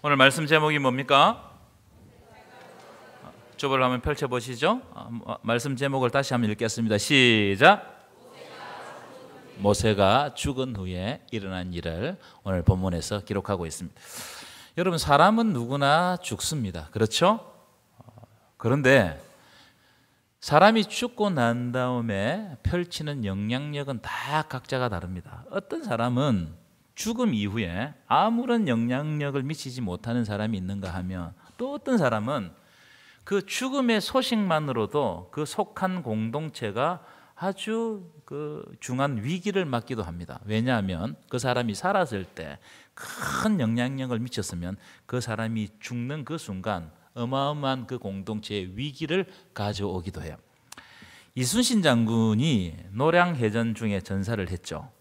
오늘 말씀 제목이 뭡니까? 주보를 한번 펼쳐보시죠. 말씀 제목을 다시 한번 읽겠습니다. 시작. 모세가 죽은 후에 일어난 일을 오늘 본문에서 기록하고 있습니다. 여러분, 사람은 누구나 죽습니다. 그렇죠? 그런데 사람이 죽고 난 다음에 펼치는 영향력은 다 각자가 다릅니다. 어떤 사람은 죽음 이후에 아무런 영향력을 미치지 못하는 사람이 있는가 하면, 또 어떤 사람은 그 죽음의 소식만으로도 그 속한 공동체가 아주 중한 위기를 맞기도 합니다. 왜냐하면 그 사람이 살았을 때 큰 영향력을 미쳤으면 그 사람이 죽는 그 순간 어마어마한 그 공동체의 위기를 가져오기도 해요. 이순신 장군이 노량해전 중에 전사를 했죠.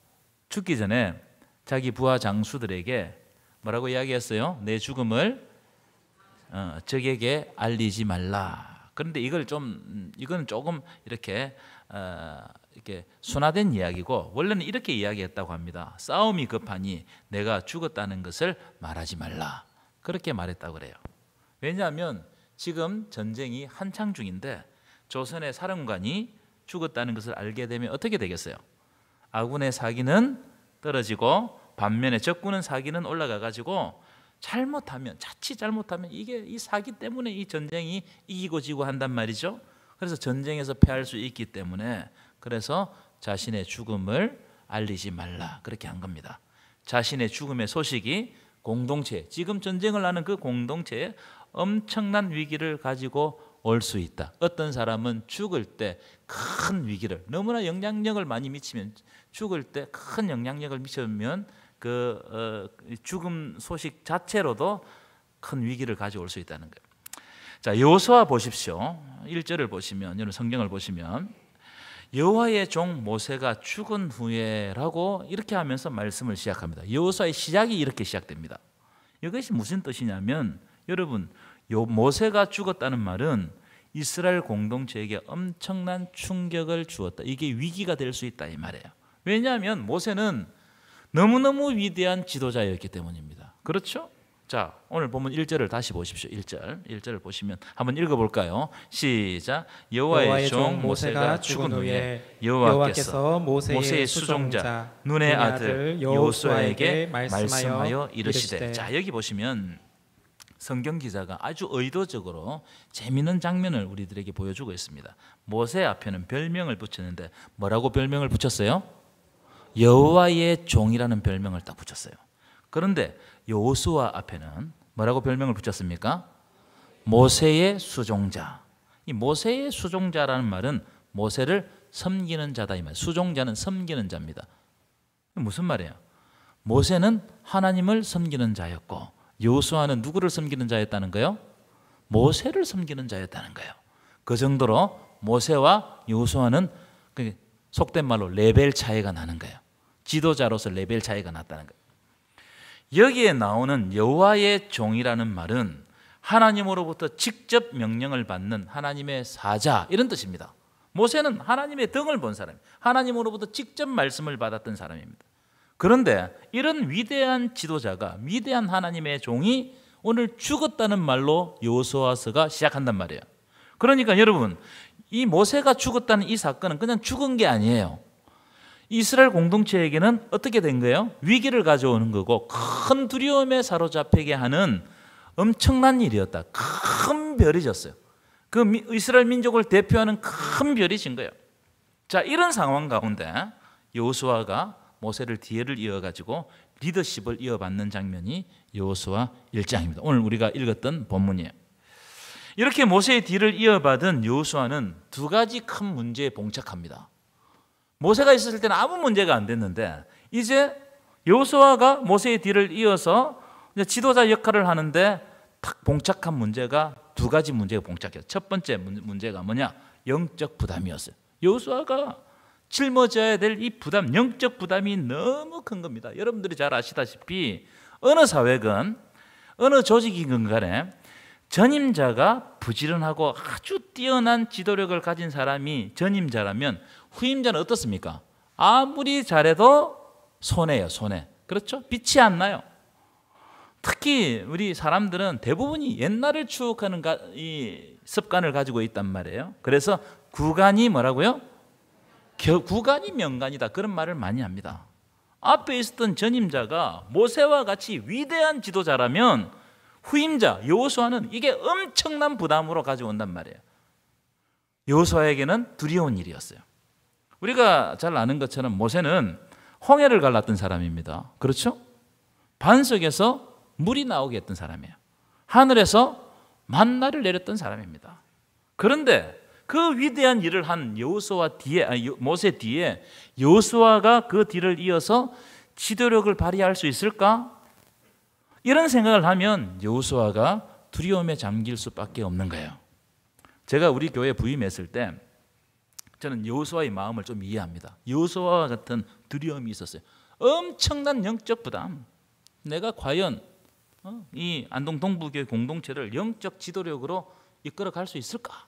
죽기 전에 자기 부하 장수들에게 뭐라고 이야기했어요? 내 죽음을 적에게 알리지 말라. 그런데 이건 조금 이렇게 순화된 이야기고, 원래는 이렇게 이야기했다고 합니다. 싸움이 급하니 내가 죽었다는 것을 말하지 말라. 그렇게 말했다고 그래요. 왜냐하면 지금 전쟁이 한창 중인데 조선의 사령관이 죽었다는 것을 알게 되면 어떻게 되겠어요? 아군의 사기는 떨어지고 반면에 적군의 사기는 올라가가지고 자칫 잘못하면 이 사기 때문에 이 전쟁이 이기고 지고 한단 말이죠. 그래서 전쟁에서 패할 수 있기 때문에, 그래서 자신의 죽음을 알리지 말라 그렇게 한 겁니다. 자신의 죽음의 소식이 공동체, 지금 전쟁을 하는 그 공동체에 엄청난 위기를 가지고 올 수 있다. 어떤 사람은 죽을 때 큰 위기를, 너무나 영향력을 많이 미치면, 죽을 때 큰 영향력을 미치면 죽음 소식 자체로도 큰 위기를 가져올 수 있다는 거예요. 자, 여호수아 보십시오. 1절을 보시면, 여러분 성경을 보시면 여호와의 종 모세가 죽은 후에라고 이렇게 하면서 말씀을 시작합니다. 여호수아의 시작이 이렇게 시작됩니다. 이것이 무슨 뜻이냐면, 여러분, 모세가 죽었다는 말은 이스라엘 공동체에게 엄청난 충격을 주었다. 이게 위기가 될 수 있다 이 말이에요. 왜냐하면 모세는 너무너무 위대한 지도자였기 때문입니다. 그렇죠? 자, 오늘 보면 1절을 다시 보십시오. 1절을 보시면 한번 읽어볼까요? 시작. 여호와의 종 모세가 죽은 후에 여호와께서 모세의 수종자 눈의 아들 여호수아에게 말씀하여 이르시되. 자, 여기 보시면 성경 기자가 아주 의도적으로 재미있는 장면을 우리들에게 보여주고 있습니다. 모세 앞에는 별명을 붙였는데 뭐라고 별명을 붙였어요? 여호와의 종이라는 별명을 딱 붙였어요. 그런데 여호수아 앞에는 뭐라고 별명을 붙였습니까? 모세의 수종자. 이 모세의 수종자라는 말은 모세를 섬기는 자다 이 말. 수종자는 섬기는 자입니다. 무슨 말이에요? 모세는 하나님을 섬기는 자였고 여호수아는 누구를 섬기는 자였다는 거예요? 모세를 섬기는 자였다는 거예요. 그 정도로 모세와 여호수아는 속된 말로 레벨 차이가 나는 거예요. 지도자로서 레벨 차이가 났다는 거예요. 여기에 나오는 여호와의 종이라는 말은 하나님으로부터 직접 명령을 받는 하나님의 사자 이런 뜻입니다. 모세는 하나님의 등을 본 사람, 하나님으로부터 직접 말씀을 받았던 사람입니다. 그런데 이런 위대한 지도자가, 위대한 하나님의 종이 오늘 죽었다는 말로 여호수아서가 시작한단 말이에요. 그러니까 여러분, 이 모세가 죽었다는 이 사건은 그냥 죽은 게 아니에요. 이스라엘 공동체에게는 어떻게 된 거예요? 위기를 가져오는 거고 큰 두려움에 사로잡히게 하는 엄청난 일이었다. 큰 별이 졌어요. 그 이스라엘 민족을 대표하는 큰 별이 진 거예요. 자, 이런 상황 가운데 여호수아가 모세를 뒤를 이어가지고 리더십을 이어받는 장면이 여호수아 1장입니다. 오늘 우리가 읽었던 본문이에요. 이렇게 모세의 뒤를 이어받은 여호수아는 두 가지 큰 문제에 봉착합니다. 모세가 있었을 때는 아무 문제가 안 됐는데 이제 여호수아가 모세의 뒤를 이어서 지도자 역할을 하는데 탁 봉착한 문제가 두 가지 문제가 봉착해요. 첫 번째 문제가 뭐냐? 영적 부담이었어요. 여호수아가 짊어져야 될 이 부담, 영적 부담이 너무 큰 겁니다. 여러분들이 잘 아시다시피 어느 사회건 어느 조직이건 간에 전임자가 부지런하고 아주 뛰어난 지도력을 가진 사람이 전임자라면 후임자는 어떻습니까? 아무리 잘해도 손해예요, 손해. 그렇죠? 빛이 안 나요. 특히 우리 사람들은 대부분이 옛날을 추억하는 이 습관을 가지고 있단 말이에요. 그래서 구간이 뭐라고요? 구간이 명간이다, 그런 말을 많이 합니다. 앞에 있었던 전임자가 모세와 같이 위대한 지도자라면 후임자 여호수아는 이게 엄청난 부담으로 가져온단 말이에요. 여호수아에게는 두려운 일이었어요. 우리가 잘 아는 것처럼 모세는 홍해를 갈랐던 사람입니다. 그렇죠? 반석에서 물이 나오게 했던 사람이에요. 하늘에서 만나를 내렸던 사람입니다. 그런데 그 위대한 일을 한 모세 뒤에 여호수아가 그 뒤를 이어서 지도력을 발휘할 수 있을까? 이런 생각을 하면 여호수아가 두려움에 잠길 수밖에 없는 거예요. 제가 우리 교회에 부임했을 때 저는 여호수아의 마음을 좀 이해합니다. 여호수아와 같은 두려움이 있었어요. 엄청난 영적 부담. 내가 과연 이 안동 동부교회 공동체를 영적 지도력으로 이끌어갈 수 있을까?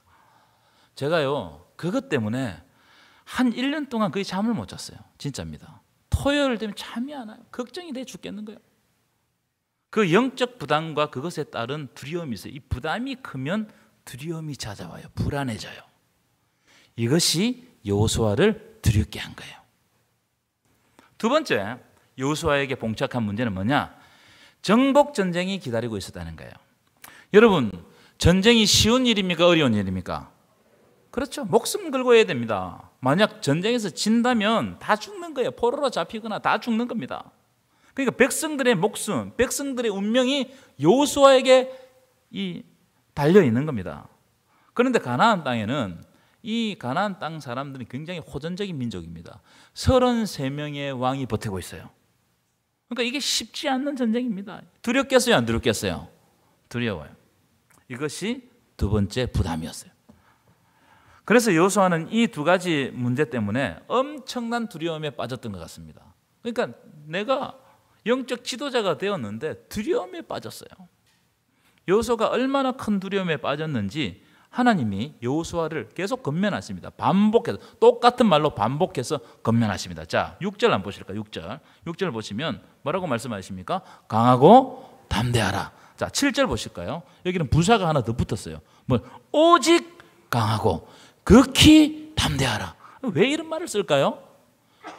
제가요, 그것 때문에 한 1년 동안 거의 잠을 못 잤어요. 진짜입니다. 토요일 되면 잠이 안 와요. 걱정이 돼 죽겠는 거예요. 그 영적 부담과 그것에 따른 두려움이 있어요. 이 부담이 크면 두려움이 찾아와요. 불안해져요. 이것이 여호수아를 두렵게 한 거예요. 두 번째, 여호수아에게 봉착한 문제는 뭐냐? 정복 전쟁이 기다리고 있었다는 거예요. 여러분, 전쟁이 쉬운 일입니까? 어려운 일입니까? 그렇죠. 목숨 걸고 해야 됩니다. 만약 전쟁에서 진다면 다 죽는 거예요. 포로로 잡히거나 다 죽는 겁니다. 그러니까 백성들의 목숨, 백성들의 운명이 여호수아에게 달려 있는 겁니다. 그런데 가나안 땅에는 이 가나안 땅 사람들이 굉장히 호전적인 민족입니다. 33명의 왕이 버티고 있어요. 그러니까 이게 쉽지 않는 전쟁입니다. 두렵겠어요? 안 두렵겠어요? 두려워요. 이것이 두 번째 부담이었어요. 그래서 여호수아는 이 두 가지 문제 때문에 엄청난 두려움에 빠졌던 것 같습니다. 그러니까 내가 영적 지도자가 되었는데 두려움에 빠졌어요. 여호수아가 얼마나 큰 두려움에 빠졌는지 하나님이 여호수아를 계속 건면하십니다. 반복해서, 똑같은 말로 반복해서 건면하십니다. 자, 6절 한번 보실까요? 6절 보시면 뭐라고 말씀하십니까? 강하고 담대하라. 자, 7절 보실까요? 여기는 부사가 하나 더 붙었어요. 오직 강하고 극히 담대하라. 왜 이런 말을 쓸까요?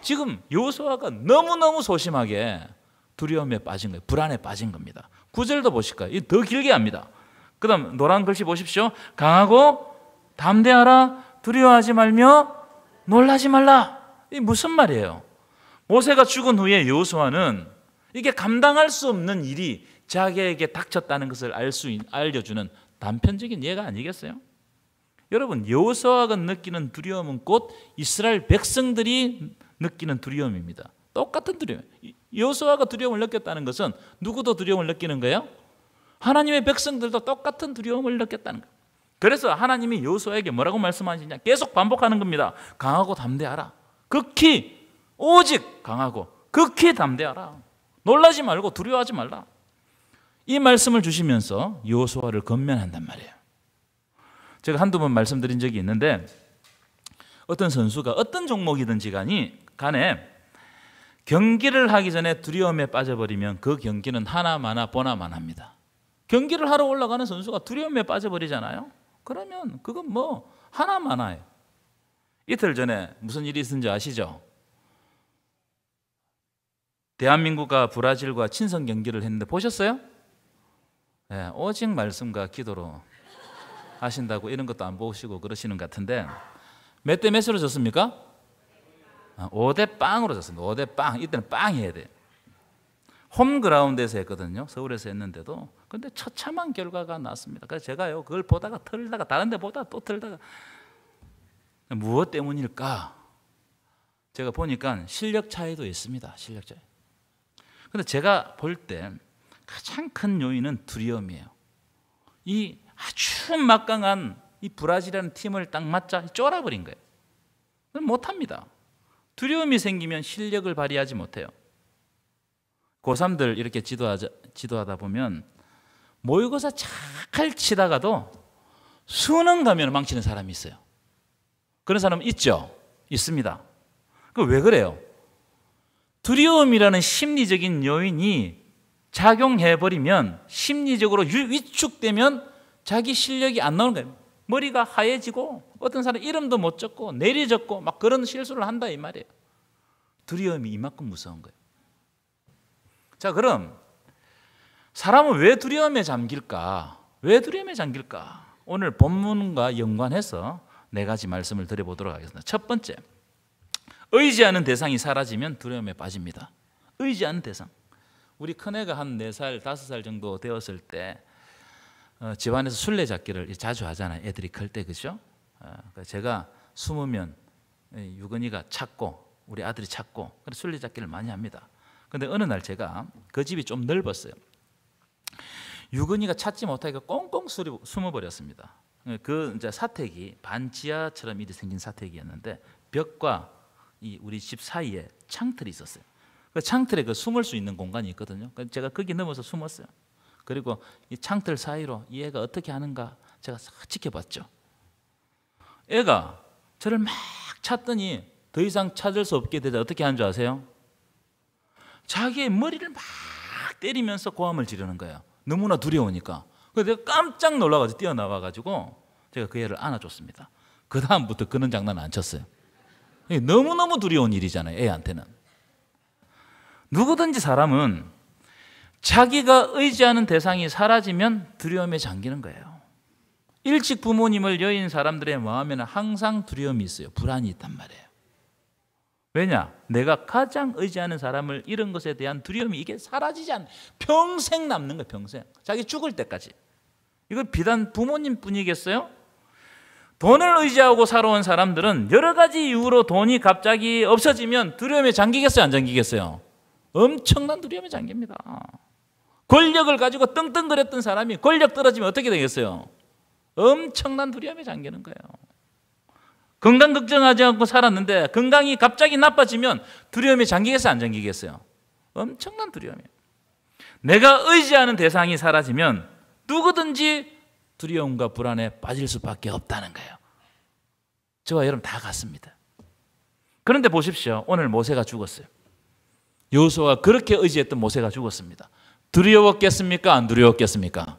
지금 여호수아가 너무너무 소심하게 두려움에 빠진 거예요. 불안에 빠진 겁니다. 9절도 보실까요? 더 길게 합니다. 그 다음 노란 글씨 보십시오. 강하고 담대하라. 두려워하지 말며 놀라지 말라. 이게 무슨 말이에요? 모세가 죽은 후에 여호수아는 이게 감당할 수 없는 일이 자기에게 닥쳤다는 것을 알려주는 단편적인 예가 아니겠어요? 여러분, 여호수아가 느끼는 두려움은 곧 이스라엘 백성들이 느끼는 두려움입니다. 똑같은 두려움. 여호수아가 두려움을 느꼈다는 것은 누구도 두려움을 느끼는 거예요? 하나님의 백성들도 똑같은 두려움을 느꼈다는 거예요. 그래서 하나님이 여호수아에게 뭐라고 말씀하시냐? 계속 반복하는 겁니다. 강하고 담대하라. 극히, 오직 강하고 극히 담대하라. 놀라지 말고 두려워하지 말라. 이 말씀을 주시면서 여호수아를 건면한단 말이에요. 제가 한두 번 말씀드린 적이 있는데 어떤 선수가 어떤 종목이든지 간에 경기를 하기 전에 두려움에 빠져버리면 그 경기는 하나마나 보나마나입니다. 경기를 하러 올라가는 선수가 두려움에 빠져버리잖아요. 그러면 그건 하나마나예요. 이틀 전에 무슨 일이 있었는지 아시죠? 대한민국과 브라질과 친선 경기를 했는데 보셨어요? 네, 오직 말씀과 기도로 하신다고 이런 것도 안 보시고 그러시는 것 같은데 몇 대 몇으로 졌습니까? 5대 0으로 졌습니다. 5대 0. 이때는 빵 해야 돼요. 홈그라운드에서 했거든요. 서울에서 했는데도. 그런데 처참한 결과가 났습니다. 그래서 제가요, 그걸 보다가 털다가 다른 데 보다가 또 털다가 무엇 때문일까? 제가 보니까 실력 차이도 있습니다. 실력 차이. 그런데 제가 볼 때 가장 큰 요인은 두려움이에요. 이 아주 막강한 이 브라질이라는 팀을 딱 맞자 쫄아버린 거예요. 못합니다. 두려움이 생기면 실력을 발휘하지 못해요. 고3들 이렇게 지도하다 보면 모의고사 잘 치다가도 수능 가면 망치는 사람이 있어요. 그런 사람은 있죠? 있습니다. 왜 그래요? 두려움이라는 심리적인 요인이 작용해버리면 심리적으로 위축되면 자기 실력이 안 나오는 거예요. 머리가 하얘지고 어떤 사람 이름도 못 적고 내리 적고 막 그런 실수를 한다 이 말이에요. 두려움이 이만큼 무서운 거예요. 자, 그럼 사람은 왜 두려움에 잠길까? 왜 두려움에 잠길까? 오늘 본문과 연관해서 네 가지 말씀을 드려보도록 하겠습니다. 첫 번째, 의지하는 대상이 사라지면 두려움에 빠집니다. 의지하는 대상. 우리 큰애가 한 4살, 5살 정도 되었을 때 집안에서 술래잡기를 자주 하잖아요. 애들이 클 때, 그죠? 제가 숨으면 유건이가 찾고 우리 아들이 찾고 그래서 술래잡기를 많이 합니다. 근데 어느 날 제가 그 집이 좀 넓었어요. 유건이가 찾지 못하니까 꽁꽁 숨어버렸습니다. 그 이제 사택이 반지하처럼 이렇게 생긴 사택이었는데 벽과 우리 집 사이에 창틀이 있었어요. 그 창틀에 그 숨을 수 있는 공간이 있거든요. 제가 거기 넘어서 숨었어요. 그리고 이 창틀 사이로 이 애가 어떻게 하는가 제가 싹 지켜봤죠. 애가 저를 막 찾더니 더 이상 찾을 수 없게 되자 어떻게 하는 줄 아세요? 자기의 머리를 막 때리면서 고함을 지르는 거예요. 너무나 두려우니까. 그래서 내가 깜짝 놀라가지고 뛰어나와가지고 제가 그 애를 안아줬습니다. 그 다음부터 그런 장난은 안 쳤어요. 너무너무 두려운 일이잖아요, 애한테는. 누구든지 사람은 자기가 의지하는 대상이 사라지면 두려움에 잠기는 거예요. 일찍 부모님을 여인 사람들의 마음에는 항상 두려움이 있어요. 불안이 있단 말이에요. 왜냐? 내가 가장 의지하는 사람을 잃은 것에 대한 두려움이 이게 사라지지 않아요. 평생 남는 거예요. 평생. 자기 죽을 때까지. 이거 비단 부모님뿐이겠어요? 돈을 의지하고 살아온 사람들은 여러 가지 이유로 돈이 갑자기 없어지면 두려움에 잠기겠어요? 안 잠기겠어요? 엄청난 두려움에 잠깁니다. 권력을 가지고 떵떵거렸던 사람이 권력 떨어지면 어떻게 되겠어요? 엄청난 두려움에 잠기는 거예요. 건강 걱정하지 않고 살았는데 건강이 갑자기 나빠지면 두려움에 잠기겠어요? 안 잠기겠어요? 엄청난 두려움이에요. 내가 의지하는 대상이 사라지면 누구든지 두려움과 불안에 빠질 수밖에 없다는 거예요. 저와 여러분 다 같습니다. 그런데 보십시오. 오늘 모세가 죽었어요. 여호수아가 그렇게 의지했던 모세가 죽었습니다. 두려웠겠습니까? 안 두려웠겠습니까?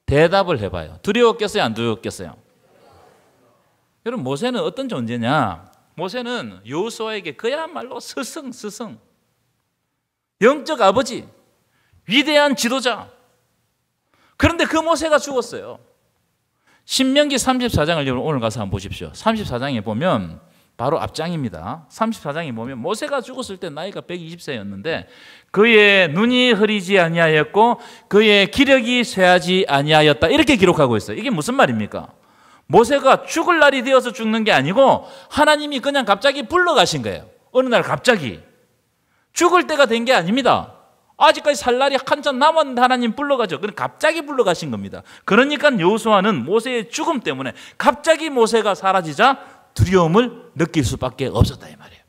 대답을 해봐요. 두려웠겠어요? 안 두려웠겠어요? 여러분 모세는 어떤 존재냐? 모세는 여호수아에게 그야말로 스승 영적 아버지, 위대한 지도자. 그런데 그 모세가 죽었어요. 신명기 34장을 여러분 오늘 가서 한번 보십시오. 34장에 보면 바로 앞장입니다. 34장에 보면 모세가 죽었을 때 나이가 120세였는데 그의 눈이 흐리지 아니하였고 그의 기력이 쇠하지 아니하였다. 이렇게 기록하고 있어요. 이게 무슨 말입니까? 모세가 죽을 날이 되어서 죽는 게 아니고 하나님이 그냥 갑자기 불러가신 거예요. 어느 날 갑자기. 죽을 때가 된 게 아닙니다. 아직까지 살 날이 한참 남았는데 하나님 불러가죠. 그럼 갑자기 불러가신 겁니다. 그러니까 여호수아는 모세의 죽음 때문에 갑자기 모세가 사라지자 두려움을 느낄 수밖에 없었다 이 말이에요.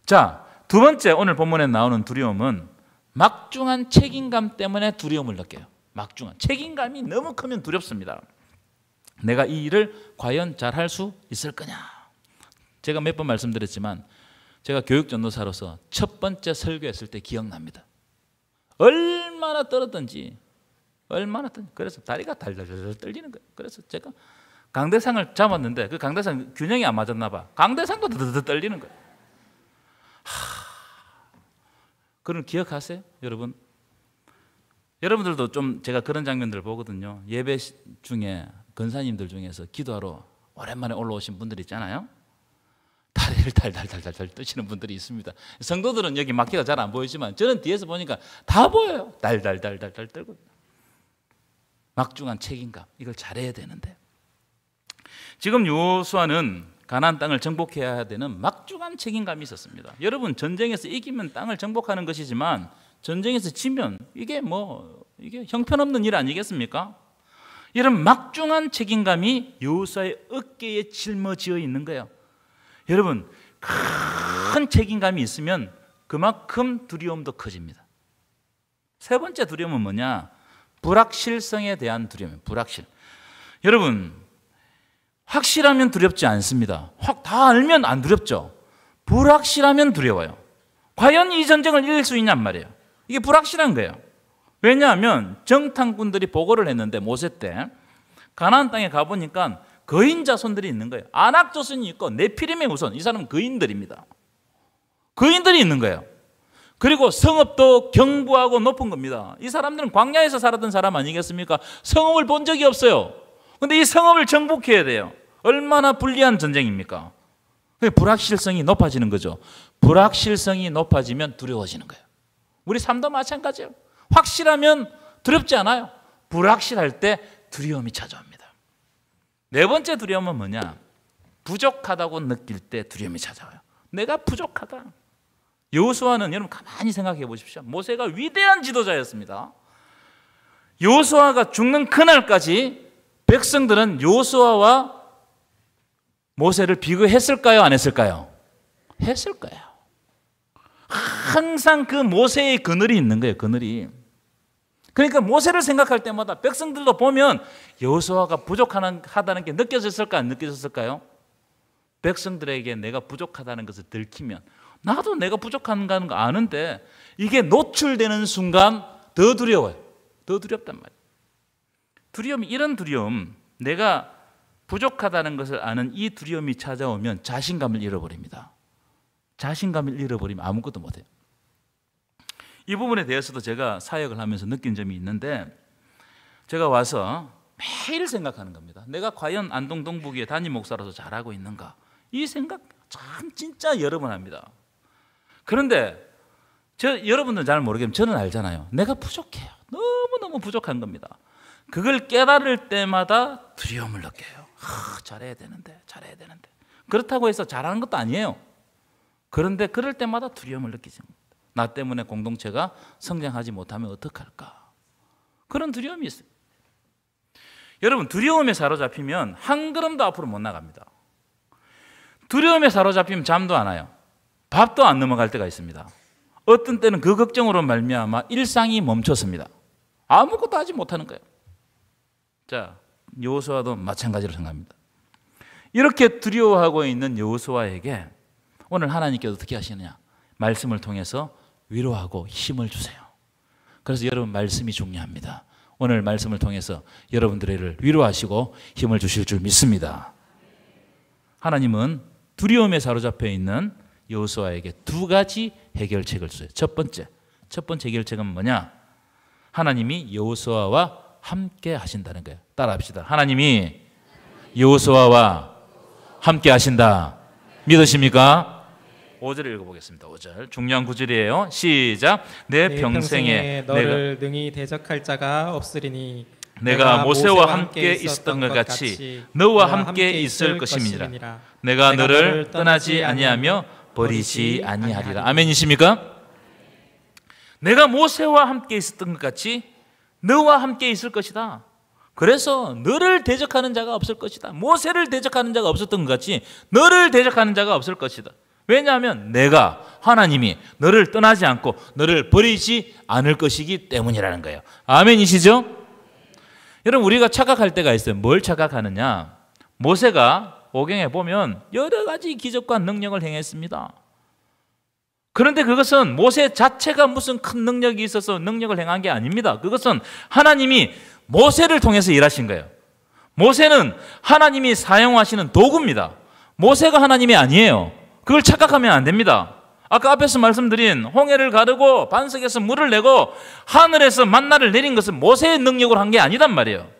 자, 두 번째 오늘 본문에 나오는 두려움은 막중한 책임감 때문에 두려움을 느껴요. 막중한 책임감이 너무 크면 두렵습니다. 내가 이 일을 과연 잘할 수 있을 거냐. 제가 몇 번 말씀드렸지만 제가 교육전도사로서 첫 번째 설교했을 때 기억납니다. 얼마나 떨었던지 그래서 다리가 달달달 떨리는 거예요. 그래서 제가 강대상을 잡았는데 그 강대상 균형이 안 맞았나 봐. 강대상도 드드드 떨리는 거예요. 그런 기억하세요? 여러분? 여러분들도 좀 제가 그런 장면들을 보거든요. 예배 중에 권사님들 중에서 기도하러 오랜만에 올라오신 분들 있잖아요. 다리를 달달달달 뜨시는 분들이 있습니다. 성도들은 여기 막기가 잘 안 보이지만 저는 뒤에서 보니까 다 보여요. 달달달달달 떨고. 막중한 책임감. 이걸 잘해야 되는데. 지금 여호수아는 가나안 땅을 정복해야 되는 막중한 책임감이 있었습니다. 여러분 전쟁에서 이기면 땅을 정복하는 것이지만 전쟁에서 지면 이게 형편없는 일 아니겠습니까? 이런 막중한 책임감이 여호수아의 어깨에 짊어지어 있는 거예요. 여러분 큰 책임감이 있으면 그만큼 두려움도 커집니다. 세 번째 두려움은 뭐냐? 불확실성에 대한 두려움이에요. 불확실. 여러분 확실하면 두렵지 않습니다. 다 알면 안 두렵죠. 불확실하면 두려워요. 과연 이 전쟁을 이길 수 있냔 말이에요. 이게 불확실한 거예요. 왜냐하면 정탐꾼들이 보고를 했는데 모세 때 가나안 땅에 가보니까 거인 자손들이 있는 거예요. 아낙 자손이 있고 네피림의 후손, 이 사람은 거인들입니다. 거인들이 있는 거예요. 그리고 성읍도 견고하고 높은 겁니다. 이 사람들은 광야에서 살았던 사람 아니겠습니까? 성읍을 본 적이 없어요. 그런데 이 성읍을 정복해야 돼요. 얼마나 불리한 전쟁입니까? 불확실성이 높아지는 거죠. 불확실성이 높아지면 두려워지는 거예요. 우리 삶도 마찬가지예요. 확실하면 두렵지 않아요. 불확실할 때 두려움이 찾아옵니다. 네 번째 두려움은 뭐냐? 부족하다고 느낄 때 두려움이 찾아와요. 내가 부족하다. 여호수아는 여러분 가만히 생각해 보십시오. 모세가 위대한 지도자였습니다. 여호수아가 죽는 그날까지 백성들은 여호수아와 모세를 비교했을까요? 안 했을까요? 했을 거예요. 항상 그 모세의 그늘이 있는 거예요. 그늘이. 그러니까 모세를 생각할 때마다 백성들도 보면 여호수아가 부족하다는 게 느껴졌을까 안 느껴졌을까요? 백성들에게 내가 부족하다는 것을 들키면 나도 내가 부족한다는 거 아는데 이게 노출되는 순간 더 두려워요. 더 두렵단 말이에요. 두려움이 이런 두려움, 내가 부족하다는 것을 아는 이 두려움이 찾아오면 자신감을 잃어버립니다. 자신감을 잃어버리면 아무것도 못해요. 이 부분에 대해서도 제가 사역을 하면서 느낀 점이 있는데 제가 와서 매일 생각하는 겁니다. 내가 과연 안동 동북의 담임 목사로서 잘하고 있는가? 이 생각 참 진짜 여러 번 합니다. 그런데 여러분들은 잘 모르겠지만 저는 알잖아요. 내가 부족해요. 너무너무 부족한 겁니다. 그걸 깨달을 때마다 두려움을 느껴요. 잘해야 되는데. 그렇다고 해서 잘하는 것도 아니에요. 그런데 그럴 때마다 두려움을 느끼죠. 나 때문에 공동체가 성장하지 못하면 어떡할까? 그런 두려움이 있어요. 여러분, 두려움에 사로잡히면 한 걸음도 앞으로 못 나갑니다. 두려움에 사로잡히면 잠도 안 와요. 밥도 안 넘어갈 때가 있습니다. 어떤 때는 그 걱정으로 말미암아 일상이 멈췄습니다. 아무것도 하지 못하는 거예요. 자, 여호수아도 마찬가지로 생각합니다. 이렇게 두려워하고 있는 여호수아에게 오늘 하나님께서 어떻게 하시느냐? 말씀을 통해서 위로하고 힘을 주세요. 그래서 여러분, 말씀이 중요합니다. 오늘 말씀을 통해서 여러분들을 위로하시고 힘을 주실 줄 믿습니다. 하나님은 두려움에 사로잡혀 있는 여호수아에게 두 가지 해결책을 주세요. 첫 번째 해결책은 뭐냐? 하나님이 여호수아와 함께 하신다는 거예요. 따라합시다. 하나님이 여호수아와 함께 하신다. 믿으십니까? 5절을 읽어보겠습니다. 5절 중요한 구절이에요. 시작. 내 평생에 너를 능히 대적할 자가 없으리니 내가 모세와 함께 있었던 것 같이 너와 함께 있을 것임이니라. 내가 너를 떠나지 아니하며 버리지 아니하리라. 아멘이십니까? 내가 모세와 함께 있었던 것 같이 너와 함께 있을 것이다. 그래서 너를 대적하는 자가 없을 것이다. 모세를 대적하는 자가 없었던 것 같이 너를 대적하는 자가 없을 것이다. 왜냐하면 내가 하나님이 너를 떠나지 않고 너를 버리지 않을 것이기 때문이라는 거예요. 아멘이시죠? 여러분, 우리가 착각할 때가 있어요. 뭘 착각하느냐? 모세가 오경에 보면 여러 가지 기적과 능력을 행했습니다. 그런데 그것은 모세 자체가 무슨 큰 능력이 있어서 능력을 행한 게 아닙니다. 그것은 하나님이 모세를 통해서 일하신 거예요. 모세는 하나님이 사용하시는 도구입니다. 모세가 하나님이 아니에요. 그걸 착각하면 안 됩니다. 아까 앞에서 말씀드린 홍해를 가르고 반석에서 물을 내고 하늘에서 만나를 내린 것은 모세의 능력으로 한 게 아니단 말이에요.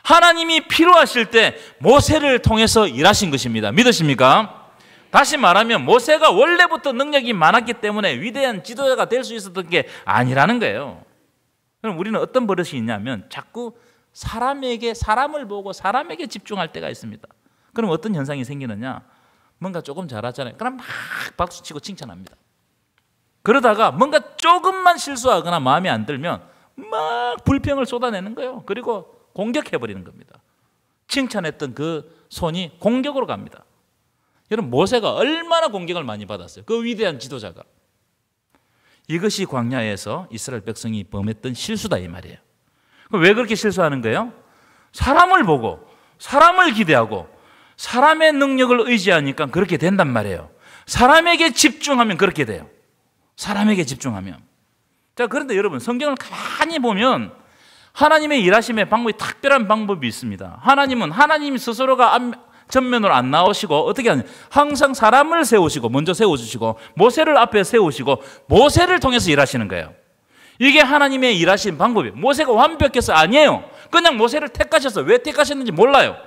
하나님이 필요하실 때 모세를 통해서 일하신 것입니다. 믿으십니까? 다시 말하면 모세가 원래부터 능력이 많았기 때문에 위대한 지도자가 될 수 있었던 게 아니라는 거예요. 그럼 우리는 어떤 버릇이 있냐면 자꾸 사람을 보고 사람에게 집중할 때가 있습니다. 그럼 어떤 현상이 생기느냐? 뭔가 조금 잘하잖아요. 그럼 막 박수치고 칭찬합니다. 그러다가 뭔가 조금만 실수하거나 마음에 안 들면 막 불평을 쏟아내는 거예요. 그리고 공격해버리는 겁니다. 칭찬했던 그 손이 공격으로 갑니다. 여러분, 모세가 얼마나 공격을 많이 받았어요. 그 위대한 지도자가. 이것이 광야에서 이스라엘 백성이 범했던 실수다 이 말이에요. 그럼 왜 그렇게 실수하는 거예요? 사람을 보고 사람을 기대하고 사람의 능력을 의지하니까 그렇게 된단 말이에요. 사람에게 집중하면 그렇게 돼요. 사람에게 집중하면. 자, 그런데 여러분 성경을 가만히 보면 하나님의 일하심의 방법이 특별한 방법이 있습니다. 하나님은 하나님 스스로가 전면으로 안 나오시고 어떻게 하냐, 항상 사람을 세우시고 먼저 세워주시고 모세를 앞에 세우시고 모세를 통해서 일하시는 거예요. 이게 하나님의 일하신 방법이에요. 모세가 완벽해서 아니에요. 그냥 모세를 택하셨어요. 왜 택하셨는지 몰라요.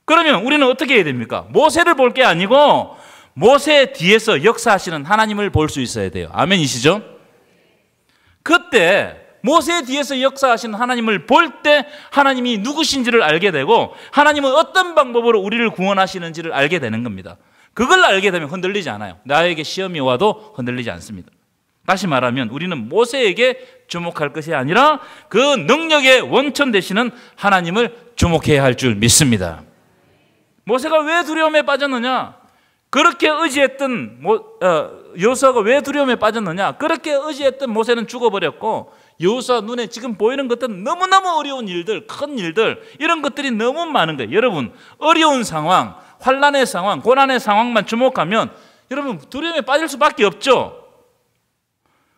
그러면 우리는 어떻게 해야 됩니까? 모세를 볼 게 아니고 모세 뒤에서 역사하시는 하나님을 볼 수 있어야 돼요. 아멘이시죠? 그때 모세 뒤에서 역사하시는 하나님을 볼 때 하나님이 누구신지를 알게 되고 하나님은 어떤 방법으로 우리를 구원하시는지를 알게 되는 겁니다. 그걸 알게 되면 흔들리지 않아요. 나에게 시험이 와도 흔들리지 않습니다. 다시 말하면 우리는 모세에게 주목할 것이 아니라 그 능력의 원천 되시는 하나님을 주목해야 할 줄 믿습니다. 모세가 왜 두려움에 빠졌느냐? 그렇게 의지했던 여호수아가 왜 두려움에 빠졌느냐? 그렇게 의지했던 모세는 죽어버렸고 여호수아 눈에 지금 보이는 것들은 너무너무 어려운 일들, 큰 일들, 이런 것들이 너무 많은 거예요. 여러분, 어려운 상황, 환난의 상황, 고난의 상황만 주목하면 여러분 두려움에 빠질 수밖에 없죠.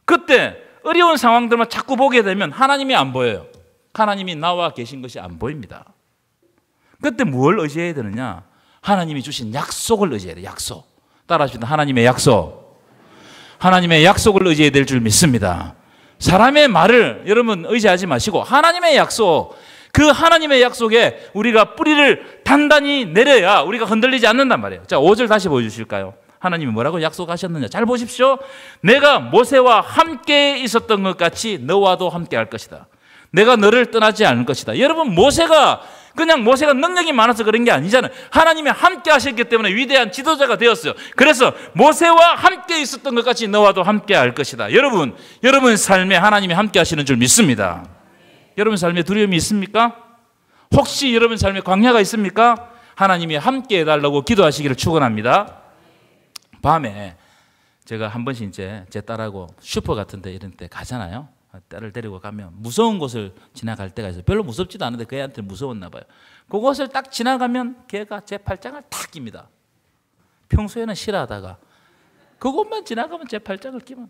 그때 어려운 상황들만 자꾸 보게 되면 하나님이 안 보여요. 하나님이 나와 계신 것이 안 보입니다. 그때 뭘 의지해야 되느냐? 하나님이 주신 약속을 의지해야 돼요. 약속. 따라하십시다. 하나님의 약속. 하나님의 약속을 의지해야 될 줄 믿습니다. 사람의 말을 여러분 의지하지 마시고 하나님의 약속, 그 하나님의 약속에 우리가 뿌리를 단단히 내려야 우리가 흔들리지 않는단 말이에요. 자, 5절 다시 보여주실까요? 하나님이 뭐라고 약속하셨느냐? 잘 보십시오. 내가 모세와 함께 있었던 것 같이 너와도 함께 할 것이다. 내가 너를 떠나지 않을 것이다. 여러분, 모세가 능력이 많아서 그런 게 아니잖아요. 하나님이 함께 하셨기 때문에 위대한 지도자가 되었어요. 그래서 모세와 함께 있었던 것 같이 너와도 함께 할 것이다. 여러분 삶에 하나님이 함께 하시는 줄 믿습니다. 여러분 삶에 두려움이 있습니까? 혹시 여러분 삶에 광야가 있습니까? 하나님이 함께 해달라고 기도하시기를 축원합니다. 밤에 제가 한 번씩 이제 제 딸하고 슈퍼 같은 데 이런 데 가잖아요. 딸을 데리고 가면 무서운 곳을 지나갈 때가 있어요. 별로 무섭지도 않은데 그 애한테 무서웠나 봐요. 그곳을 딱 지나가면 걔가 제 팔짱을 탁 낍니다. 평소에는 싫어하다가 그곳만 지나가면 제 팔짱을 끼면,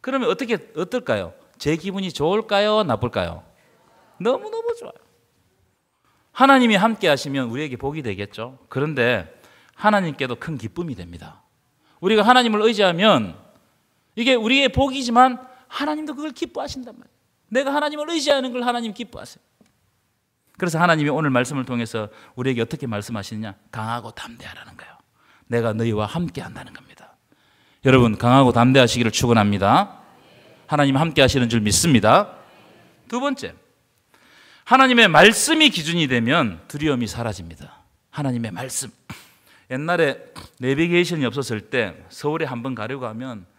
그러면 어떨까요? 제 기분이 좋을까요? 나쁠까요? 너무너무 좋아요. 하나님이 함께 하시면 우리에게 복이 되겠죠. 그런데 하나님께도 큰 기쁨이 됩니다. 우리가 하나님을 의지하면 이게 우리의 복이지만 하나님도 그걸 기뻐하신단 말이에요. 내가 하나님을 의지하는 걸 하나님 기뻐하세요. 그래서 하나님이 오늘 말씀을 통해서 우리에게 어떻게 말씀하시느냐? 강하고 담대하라는 거예요. 내가 너희와 함께 한다는 겁니다. 여러분, 강하고 담대하시기를 축원합니다. 하나님 함께 하시는 줄 믿습니다. 두 번째, 하나님의 말씀이 기준이 되면 두려움이 사라집니다. 하나님의 말씀. 옛날에 내비게이션이 없었을 때 서울에 한번 가려고 하면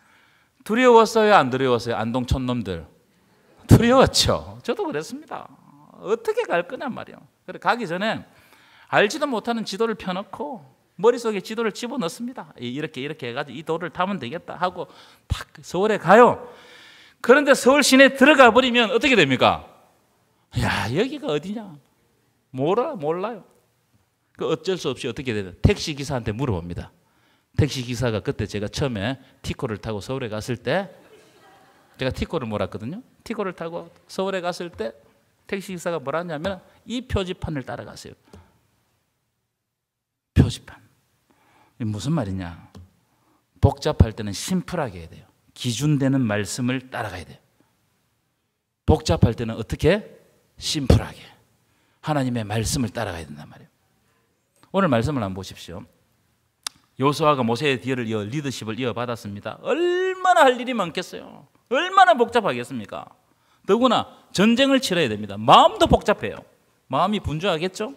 두려웠어요? 안 두려웠어요? 안동 촌놈들 두려웠죠. 저도 그랬습니다. 어떻게 갈 거냔 말이에요. 그래 가기 전에 알지도 못하는 지도를 펴놓고 머릿속에 지도를 집어넣습니다. 이렇게 해가지고 이 도를 타면 되겠다 하고 탁 서울에 가요. 그런데 서울 시내에 들어가 버리면 어떻게 됩니까? 야, 여기가 어디냐? 몰라요. 그 어쩔 수 없이 어떻게 돼요? 택시 기사한테 물어봅니다. 택시 기사가 그때 제가 처음에 티코를 타고 서울에 갔을 때, 제가 티코를 몰았거든요. 티코를 타고 서울에 갔을 때 택시 기사가 뭐라 하냐면 이 표지판을 따라가세요. 표지판. 이게 무슨 말이냐? 복잡할 때는 심플하게 해야 돼요. 기준되는 말씀을 따라가야 돼요. 복잡할 때는 어떻게? 심플하게. 하나님의 말씀을 따라가야 된단 말이에요. 오늘 말씀을 한번 보십시오. 여호수아가 모세의 뒤를 이어 리더십을 이어받았습니다. 얼마나 할 일이 많겠어요. 얼마나 복잡하겠습니까? 더구나 전쟁을 치러야 됩니다. 마음도 복잡해요. 마음이 분주하겠죠?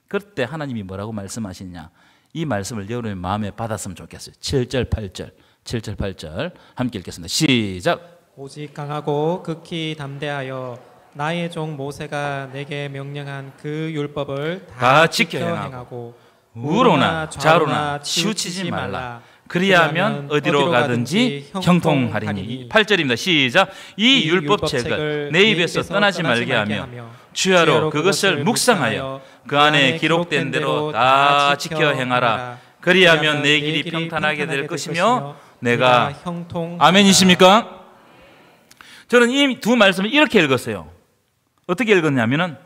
그때 하나님이 뭐라고 말씀하시냐? 이 말씀을 여러분의 마음에 받았으면 좋겠어요. 7절 8절 함께 읽겠습니다. 시작. 오직 강하고 극히 담대하여 나의 종 모세가 내게 명령한 그 율법을 다 지켜 행하고 우로나 좌로나 치우치지 말라. 그리하면 어디로 가든지 형통하리니. 8절입니다. 시작. 이 율법책을 내 입에서 떠나지 말게 하며 주야로 그것을 묵상하여 그 안에 기록된 대로 다 지켜 행하라. 그리하면 내 길이 평탄하게 될 것이며 내가 아멘이십니까? 저는 이 두 말씀을 이렇게 읽었어요. 어떻게 읽었냐면은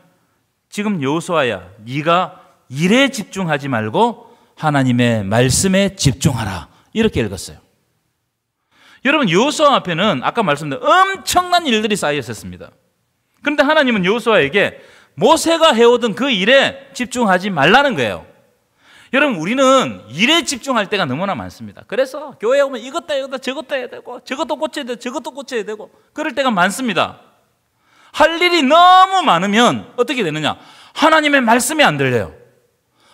지금 여호수아야, 네가 일에 집중하지 말고 하나님의 말씀에 집중하라, 이렇게 읽었어요. 여러분, 여호수아 앞에는 아까 말씀드린 엄청난 일들이 쌓여 있었습니다. 그런데 하나님은 여호수아에게 모세가 해오던 그 일에 집중하지 말라는 거예요. 여러분, 우리는 일에 집중할 때가 너무나 많습니다. 그래서 교회에 오면 이것도 저것도 해야 되고 저것도 고쳐야 되고 저것도 고쳐야 되고 그럴 때가 많습니다. 할 일이 너무 많으면 어떻게 되느냐? 하나님의 말씀이 안 들려요.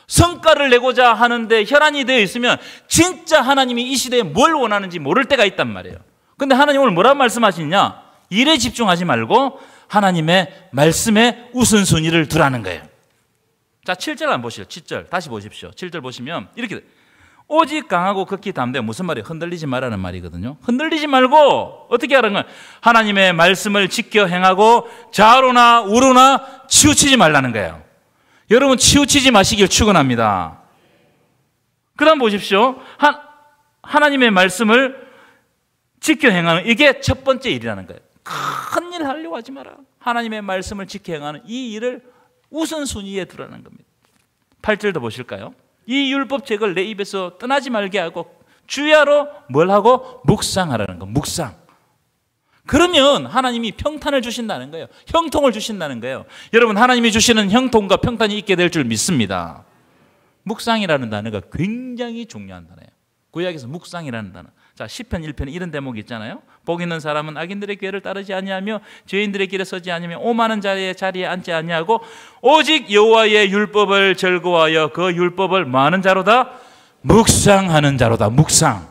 성과를 내고자 하는데 혈안이 되어 있으면 진짜 하나님이 이 시대에 뭘 원하는지 모를 때가 있단 말이에요. 근데 하나님 오늘 뭐라고 말씀하시냐? 일에 집중하지 말고 하나님의 말씀에 우선순위를 두라는 거예요. 자, 7절 한번 보시죠. 7절 다시 보십시오. 7절 보시면 이렇게 돼. 오직 강하고 극히 담대. 무슨 말이에요? 흔들리지 말라는 말이거든요. 흔들리지 말고 어떻게 하라는 거예요? 하나님의 말씀을 지켜 행하고 좌로나 우로나 치우치지 말라는 거예요. 여러분, 치우치지 마시길 축원합니다. 그 다음 보십시오. 하나님의 말씀을 지켜 행하는, 이게 첫 번째 일이라는 거예요. 큰 일 하려고 하지 마라. 하나님의 말씀을 지켜 행하는 이 일을 우선순위에 두라는 겁니다. 8절도 보실까요? 이 율법책을 내 입에서 떠나지 말게 하고 주야로 뭘 하고? 묵상하라는 거. 묵상. 그러면 하나님이 평탄을 주신다는 거예요. 형통을 주신다는 거예요. 여러분, 하나님이 주시는 형통과 평탄이 있게 될 줄 믿습니다. 묵상이라는 단어가 굉장히 중요한 단어예요. 구약에서 묵상이라는 단어. 자, 시편 1편에 이런 대목이 있잖아요. 복 있는 사람은 악인들의 궤를 따르지 아니하며 죄인들의 길에 서지 아니하며 오만한 자리에 앉지 아니하고 오직 여호와의 율법을 즐거워하여 그 율법을 많은 자로다 묵상하는 자로다. 묵상.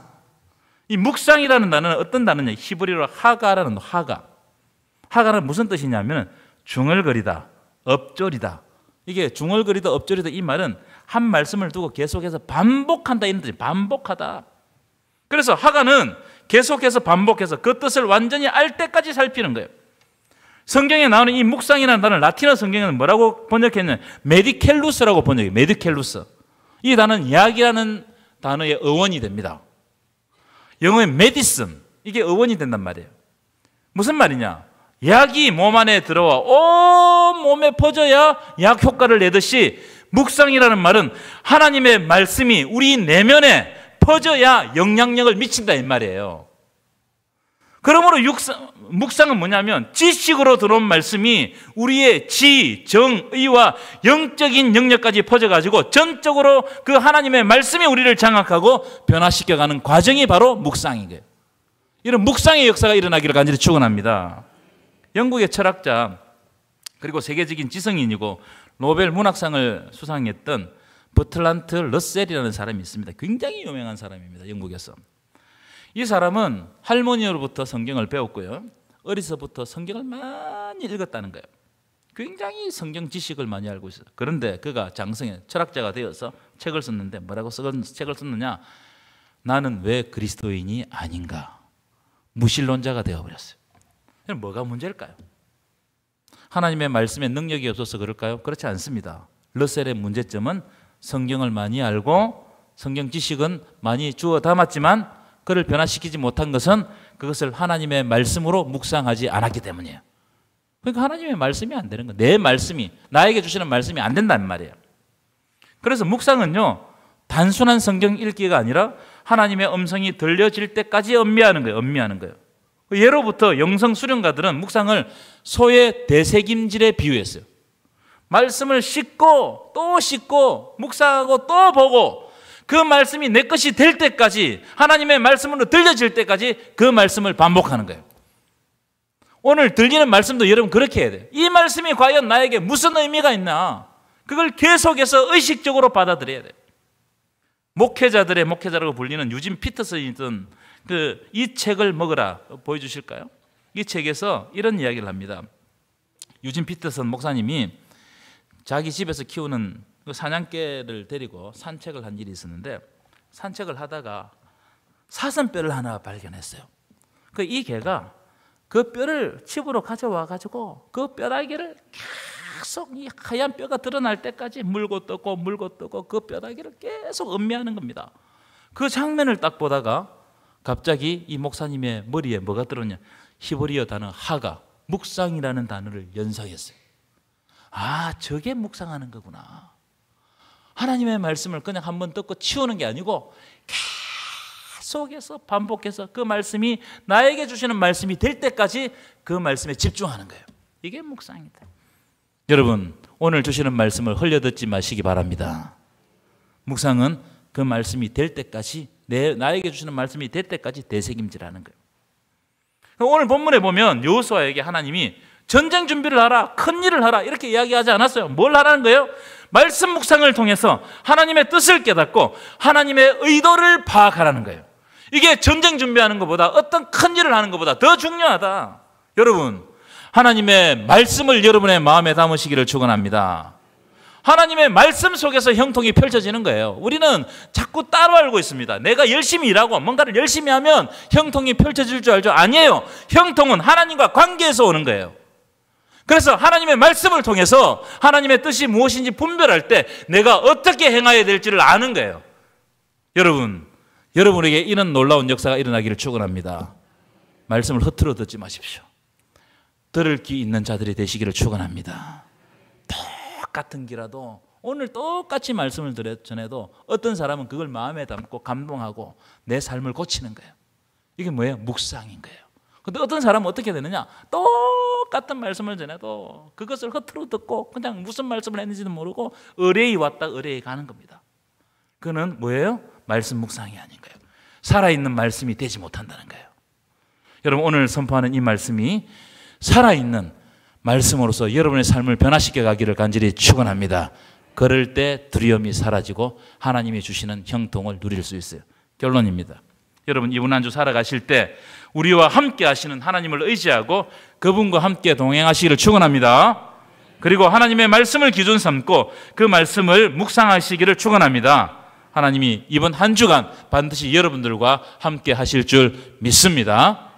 이 묵상이라는 단어는 어떤 단어냐? 히브리어로 하가라는 하가. 하가는 무슨 뜻이냐면 중얼거리다, 엎조리다. 이게 중얼거리다, 엎조리다, 이 말은 한 말씀을 두고 계속해서 반복한다, 이런 뜻이에요. 반복하다. 그래서 하가는 계속해서 반복해서 그 뜻을 완전히 알 때까지 살피는 거예요. 성경에 나오는 이 묵상이라는 단어를 라틴어 성경에는 뭐라고 번역했냐면 메디켈루스라고 번역해요. 메디켈루스. 이 단어는 약이라는 단어의 어원이 됩니다. 영어의 메디슨, 이게 어원이 된단 말이에요. 무슨 말이냐? 약이 몸 안에 들어와 온 몸에 퍼져야 약 효과를 내듯이 묵상이라는 말은 하나님의 말씀이 우리 내면에 퍼져야 영향력을 미친다, 이 말이에요. 그러므로 묵상은 뭐냐면 지식으로 들어온 말씀이 우리의 지, 정, 의와 영적인 영역까지 퍼져가지고 전적으로 그 하나님의 말씀이 우리를 장악하고 변화시켜가는 과정이 바로 묵상인 거예요. 이런 묵상의 역사가 일어나기를 간절히 축원합니다. 영국의 철학자 그리고 세계적인 지성인이고 노벨 문학상을 수상했던 버틀란트 러셀이라는 사람이 있습니다. 굉장히 유명한 사람입니다. 영국에서. 이 사람은 할머니로부터 성경을 배웠고요. 어려서부터 성경을 많이 읽었다는 거예요. 굉장히 성경 지식을 많이 알고 있어요. 그런데 그가 장성에 철학자가 되어서 책을 썼는데 뭐라고 책을 썼느냐? 나는 왜 그리스도인이 아닌가? 무신론자가 되어버렸어요. 그럼 뭐가 문제일까요? 하나님의 말씀에 능력이 없어서 그럴까요? 그렇지 않습니다. 러셀의 문제점은 성경을 많이 알고 성경 지식은 많이 주워 담았지만 그를 변화시키지 못한 것은 그것을 하나님의 말씀으로 묵상하지 않았기 때문이에요. 그러니까 하나님의 말씀이 안 되는 거예요. 내 말씀이, 나에게 주시는 말씀이 안 된단 말이에요. 그래서 묵상은요, 단순한 성경 읽기가 아니라 하나님의 음성이 들려질 때까지 엄미하는 거예요. 엄미하는 거예요. 예로부터 영성 수련가들은 묵상을 소의 대새김질에 비유했어요. 말씀을 씻고 또 씻고 묵상하고 또 보고 그 말씀이 내 것이 될 때까지, 하나님의 말씀으로 들려질 때까지 그 말씀을 반복하는 거예요. 오늘 들리는 말씀도 여러분 그렇게 해야 돼요. 이 말씀이 과연 나에게 무슨 의미가 있나? 그걸 계속해서 의식적으로 받아들여야 돼요. 목회자들의 목회자라고 불리는 유진 피터슨이 있던 이 책을 먹으라 보여주실까요? 이 책에서 이런 이야기를 합니다. 유진 피터슨 목사님이 자기 집에서 키우는 사냥개를 데리고 산책을 한 일이 있었는데 산책을 하다가 사슴뼈를 하나 발견했어요. 이 개가 그 뼈를 집으로 가져와 가지고 그 뼈다귀를 계속 이 하얀 뼈가 드러날 때까지 물고 뜯고 그 뼈다귀를 계속 음미하는 겁니다. 그 장면을 딱 보다가 갑자기 이 목사님의 머리에 뭐가 들었냐? 히브리어 단어 하가 묵상이라는 단어를 연상했어요. 아, 저게 묵상하는 거구나. 하나님의 말씀을 그냥 한번 듣고 치우는 게 아니고 계속해서 반복해서 그 말씀이 나에게 주시는 말씀이 될 때까지 그 말씀에 집중하는 거예요. 이게 묵상이다. 여러분, 오늘 주시는 말씀을 흘려듣지 마시기 바랍니다. 묵상은 그 말씀이 될 때까지, 나에게 주시는 말씀이 될 때까지 되새김질하는 거예요. 오늘 본문에 보면 여호수아에게 하나님이 전쟁 준비를 하라, 큰 일을 하라 이렇게 이야기하지 않았어요. 뭘 하라는 거예요? 말씀 묵상을 통해서 하나님의 뜻을 깨닫고 하나님의 의도를 파악하라는 거예요. 이게 전쟁 준비하는 것보다, 어떤 큰 일을 하는 것보다 더 중요하다. 여러분, 하나님의 말씀을 여러분의 마음에 담으시기를 축원합니다. 하나님의 말씀 속에서 형통이 펼쳐지는 거예요. 우리는 자꾸 따로 알고 있습니다. 내가 열심히 일하고 뭔가를 열심히 하면 형통이 펼쳐질 줄 알죠? 아니에요. 형통은 하나님과 관계에서 오는 거예요. 그래서 하나님의 말씀을 통해서 하나님의 뜻이 무엇인지 분별할 때 내가 어떻게 행해야 될지를 아는 거예요. 여러분에게 이런 놀라운 역사가 일어나기를 축원합니다. 말씀을 흐트러 듣지 마십시오. 들을 귀 있는 자들이 되시기를 축원합니다. 똑같은 기라도 오늘 똑같이 말씀을 전해도 어떤 사람은 그걸 마음에 담고 감동하고 내 삶을 고치는 거예요. 이게 뭐예요? 묵상인 거예요. 근데 어떤 사람은 어떻게 되느냐? 똑같은 말씀을 전해도 그것을 흐트러 듣고 그냥 무슨 말씀을 했는지도 모르고 의뢰이 왔다 의뢰이 가는 겁니다. 그는 뭐예요? 말씀 묵상이 아닌 거예요. 살아있는 말씀이 되지 못한다는 거예요. 여러분, 오늘 선포하는 이 말씀이 살아있는 말씀으로서 여러분의 삶을 변화시켜 가기를 간절히 축원합니다. 그럴 때 두려움이 사라지고 하나님이 주시는 형통을 누릴 수 있어요. 결론입니다. 여러분, 이번 한 주 살아가실 때 우리와 함께 하시는 하나님을 의지하고 그분과 함께 동행하시기를 축원합니다. 그리고 하나님의 말씀을 기준 삼고 그 말씀을 묵상하시기를 축원합니다. 하나님이 이번 한 주간 반드시 여러분들과 함께 하실 줄 믿습니다.